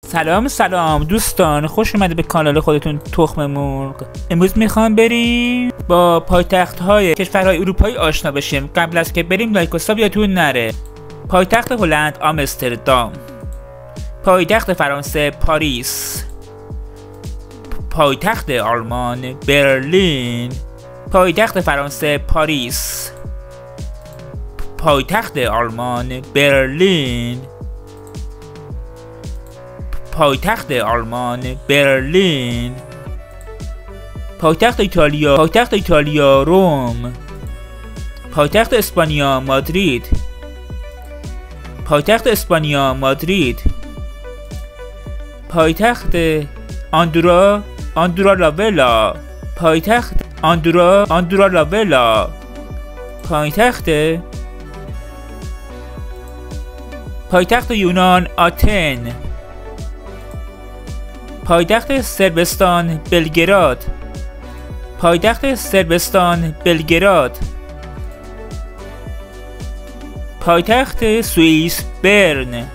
سلام دوستان، خوش اومده به کانال خودتون تخم مرغ. امروز میخوام بریم با پایتخت های کشورهای اروپایی آشنا بشیم. قبل از که بریم لایک و ساب یادتون نره. پایتخت هلند آمستردام، پایتخت فرانسه پاریس، پایتخت آلمان برلین، پایتخت فرانسه پاریس، پایتخت آلمان برلین، پایتخت آلمان برلین، پایتخت ایتالیا روم، پایتخت اسپانیا مادرید، پایتخت اسپانیا مادرید، پایتخت آندورا لاولا، پایتخت آندورا لاولا، پایتخت یونان آتن، پایتخت صربستان بلگراد، پایتخت صربستان بلگراد، پایتخت سوئیس برن،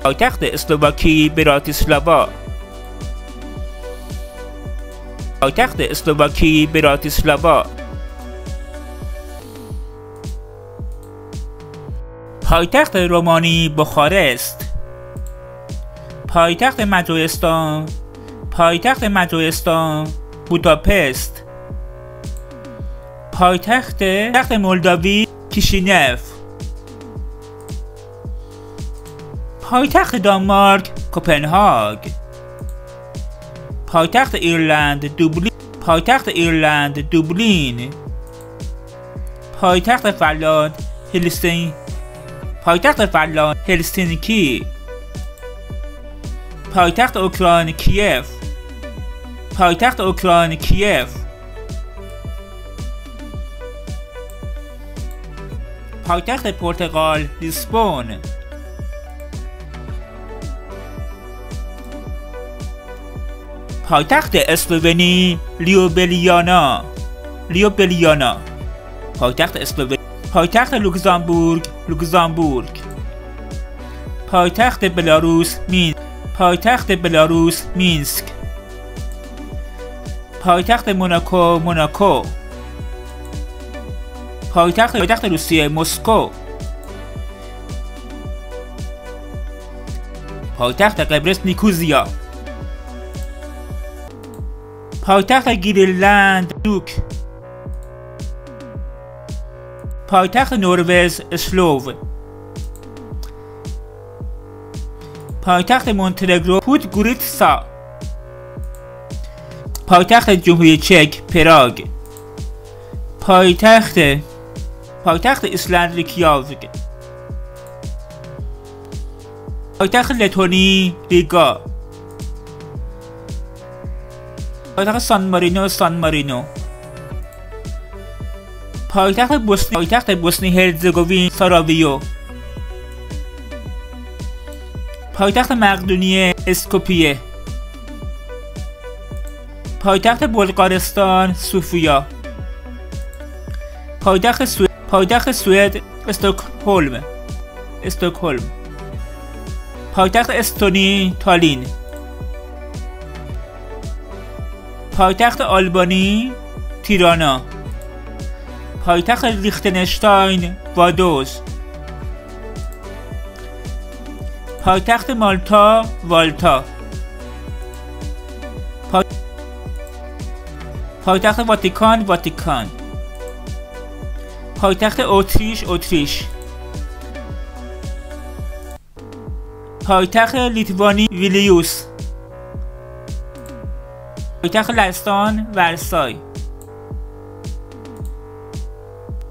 پایتخت اسلواکی براتیسلاوا، پایتخت اسلواکی براتیسلاوا، پایتخت رومانی بخارست، پایتخت مجارستان بوداپست، پایتخت مولداوی کیشینف، پایتخت دانمارک کوپنهاگ، پایتخت ایرلند دوبلین، پایتخت فنلاند هلسینکی، پایتخت اوکراین کیف، پایتخت پرتغال لیسبون، پایتخت اسلوونی لیوبلیانا، پایتخت لوکزامبورگ، پایتخت بلاروس مینسک، پایتخت موناکو، پایتخت روسیه مسکو، پایتخت قبرس نیکوزیا، پایتخت گرینلند دوک، پایتخت نروژ اسلو، پایتخت مونتنگرو پودگوریتسا، پایتخت جمهوری چک پراگ، پایتخت ایسلند ریکیاویک، پایتخت لتونی ریگا، پایتخت سان مارینو، پایتخت بوسنی هرزگوین ساراویو، پایتخت مقدونیه اسکوپیه، پایتخت بلغارستان سوفیا، پایتخت سوئد استکهلم، پایتخت استونی تالین، پایتخت آلبانی تیرانا، پایتخت لیختنشتاین وادوز، پایتخت مالتا والتا، پایتخت واتیکان، پایتخت اتریش، پایتخت لیتوانی ویلیوس، پایتخت لهستان ورسای،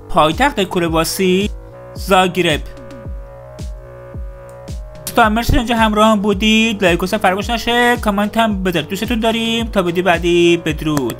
پایتخت کرواسی زاگرب. دوستان مرسی اینجا همراه هم بودید. لایک و ساب فراموش نشه، کامنت هم بذارید. دوستتون داریم. تا ویدیو بعدی بدرود.